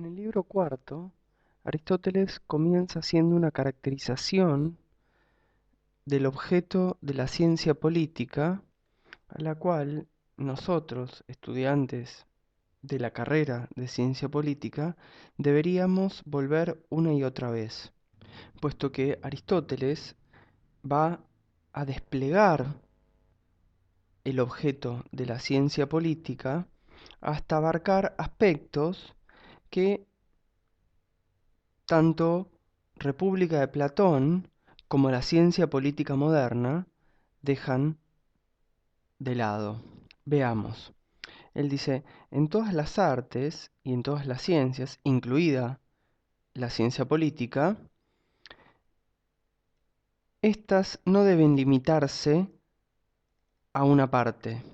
En el libro cuarto, Aristóteles comienza haciendo una caracterización del objeto de la ciencia política, a la cual nosotros, estudiantes de la carrera de ciencia política, deberíamos volver una y otra vez, puesto que Aristóteles va a desplegar el objeto de la ciencia política hasta abarcar aspectos que tanto República de Platón como la ciencia política moderna dejan de lado. Veamos. Él dice, en todas las artes y en todas las ciencias, incluida la ciencia política, estas no deben limitarse a una parte,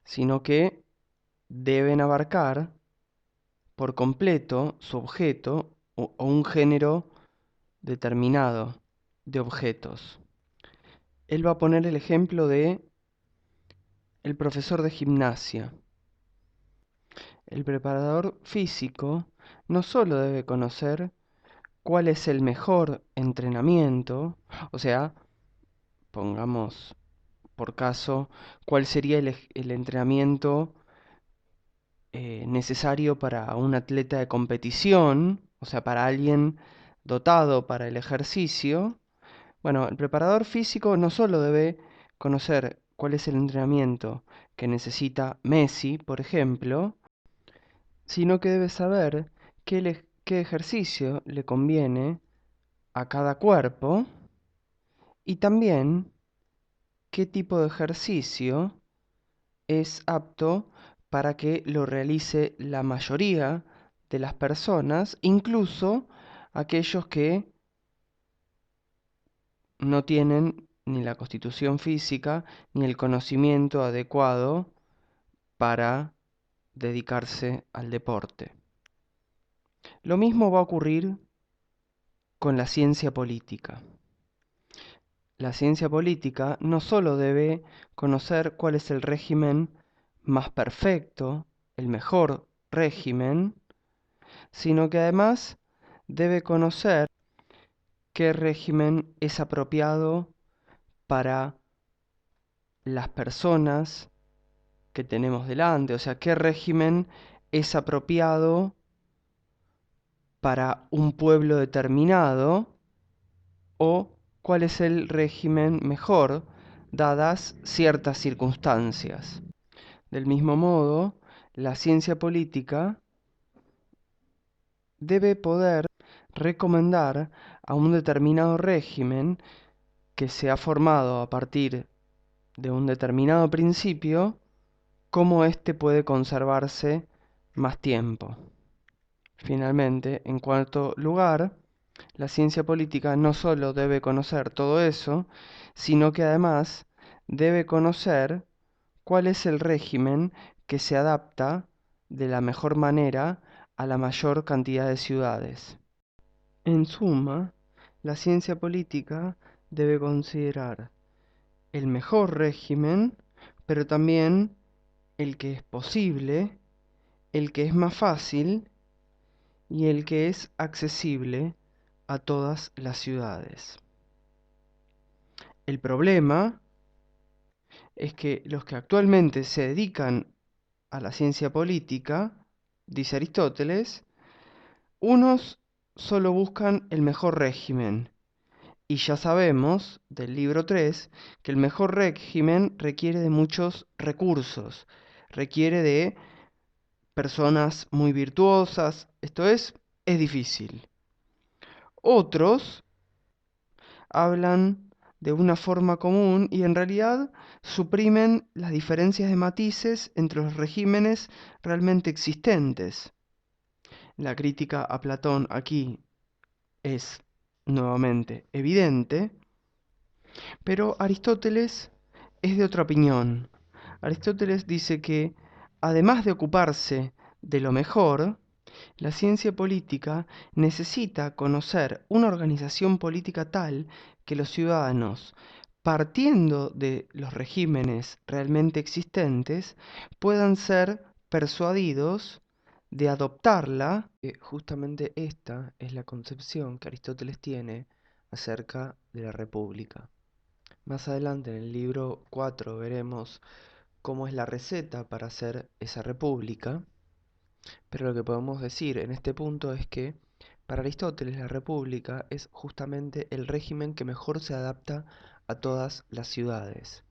sino que deben abarcar por completo su objeto o un género determinado de objetos. Él va a poner el ejemplo de el profesor de gimnasia. El preparador físico no solo debe conocer cuál es el mejor entrenamiento, o sea, pongamos por caso, cuál sería el entrenamiento necesario para un atleta de competición, o sea, para alguien dotado para el ejercicio. Bueno, el preparador físico no solo debe conocer cuál es el entrenamiento que necesita Messi, por ejemplo, sino que debe saber qué ejercicio le conviene a cada cuerpo y también qué tipo de ejercicio es apto para que lo realice la mayoría de las personas, incluso aquellos que no tienen ni la constitución física ni el conocimiento adecuado para dedicarse al deporte. Lo mismo va a ocurrir con la ciencia política. La ciencia política no solo debe conocer cuál es el régimen más perfecto, el mejor régimen, sino que además debe conocer qué régimen es apropiado para las personas que tenemos delante, o sea, qué régimen es apropiado para un pueblo determinado o cuál es el régimen mejor dadas ciertas circunstancias. Del mismo modo, la ciencia política debe poder recomendar a un determinado régimen que se ha formado a partir de un determinado principio, cómo éste puede conservarse más tiempo. Finalmente, en cuarto lugar, la ciencia política no solo debe conocer todo eso, sino que además debe conocer cuál es el régimen que se adapta de la mejor manera a la mayor cantidad de ciudades. En suma, la ciencia política debe considerar el mejor régimen, pero también el que es posible, el que es más fácil y el que es accesible a todas las ciudades. El problema es que los que actualmente se dedican a la ciencia política, dice Aristóteles, unos solo buscan el mejor régimen. Y ya sabemos del libro 3 que el mejor régimen requiere de muchos recursos, requiere de personas muy virtuosas, es difícil. Otros hablan de una forma común y en realidad suprimen las diferencias de matices entre los regímenes realmente existentes. La crítica a Platón aquí es nuevamente evidente, pero Aristóteles es de otra opinión. Aristóteles dice que, además de ocuparse de lo mejor, la ciencia política necesita conocer una organización política tal que los ciudadanos, partiendo de los regímenes realmente existentes, puedan ser persuadidos de adoptarla. Justamente esta es la concepción que Aristóteles tiene acerca de la república. Más adelante en el libro 4 veremos cómo es la receta para hacer esa república, pero lo que podemos decir en este punto es que para Aristóteles la república es justamente el régimen que mejor se adapta a todas las ciudades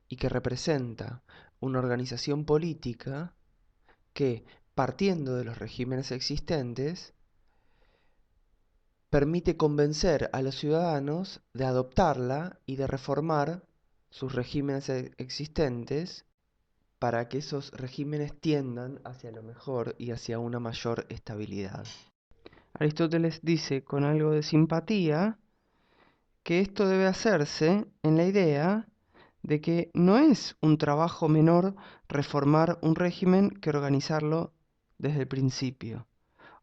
y que representa una organización política que, partiendo de los regímenes existentes, permite convencer a los ciudadanos de adoptarla y de reformar sus regímenes existentes para que esos regímenes tiendan hacia lo mejor y hacia una mayor estabilidad. Aristóteles dice con algo de simpatía que esto debe hacerse en la idea de que no es un trabajo menor reformar un régimen que organizarlo desde el principio.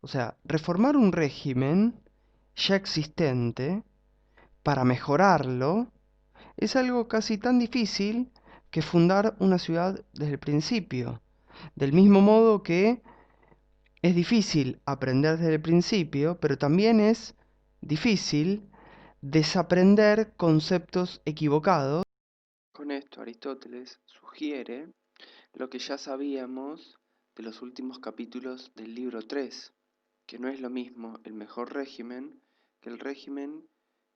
O sea, reformar un régimen ya existente para mejorarlo es algo casi tan difícil que fundar una ciudad desde el principio. Del mismo modo que es difícil aprender desde el principio, pero también es difícil desaprender conceptos equivocados. Con esto Aristóteles sugiere lo que ya sabíamos de los últimos capítulos del libro 3, que no es lo mismo el mejor régimen que el régimen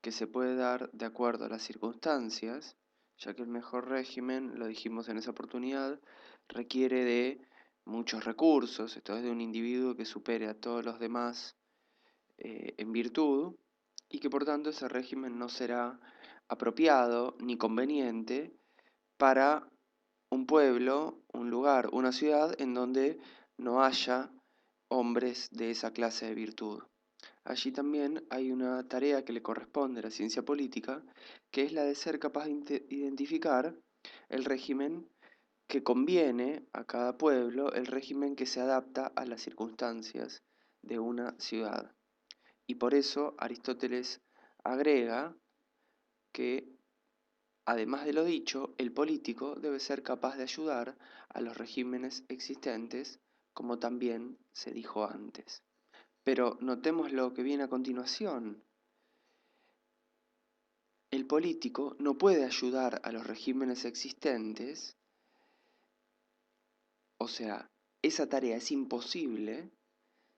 que se puede dar de acuerdo a las circunstancias, ya que el mejor régimen, lo dijimos en esa oportunidad, requiere de muchos recursos, esto es de un individuo que supere a todos los demás en virtud, y que por tanto ese régimen no será apropiado ni conveniente para un pueblo, un lugar, una ciudad en donde no haya hombres de esa clase de virtud. Allí también hay una tarea que le corresponde a la ciencia política, que es la de ser capaz de identificar el régimen que conviene a cada pueblo, el régimen que se adapta a las circunstancias de una ciudad. Y por eso Aristóteles agrega que, además de lo dicho, el político debe ser capaz de ayudar a los regímenes existentes, como también se dijo antes. Pero notemos lo que viene a continuación. El político no puede ayudar a los regímenes existentes, o sea, esa tarea es imposible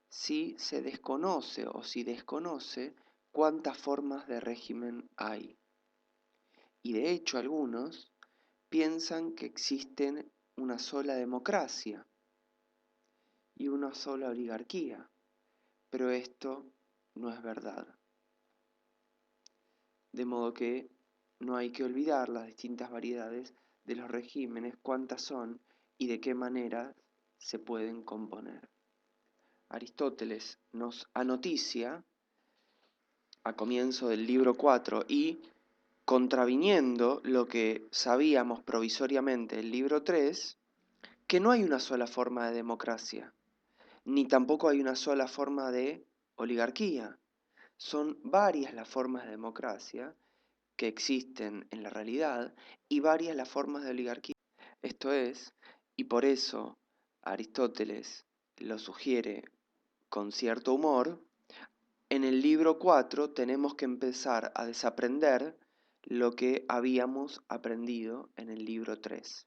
si se desconoce o si desconoce cuántas formas de régimen hay. Y de hecho algunos piensan que existen una sola democracia y una sola oligarquía, pero esto no es verdad. De modo que no hay que olvidar las distintas variedades de los regímenes, cuántas son y de qué manera se pueden componer. Aristóteles nos anoticia a comienzo del libro 4 y contraviniendo lo que sabíamos provisoriamente del libro 3, que no hay una sola forma de democracia, ni tampoco hay una sola forma de oligarquía. Son varias las formas de democracia que existen en la realidad y varias las formas de oligarquía. Esto es, y por eso Aristóteles lo sugiere con cierto humor, en el libro 4 tenemos que empezar a desaprender lo que habíamos aprendido en el libro 3.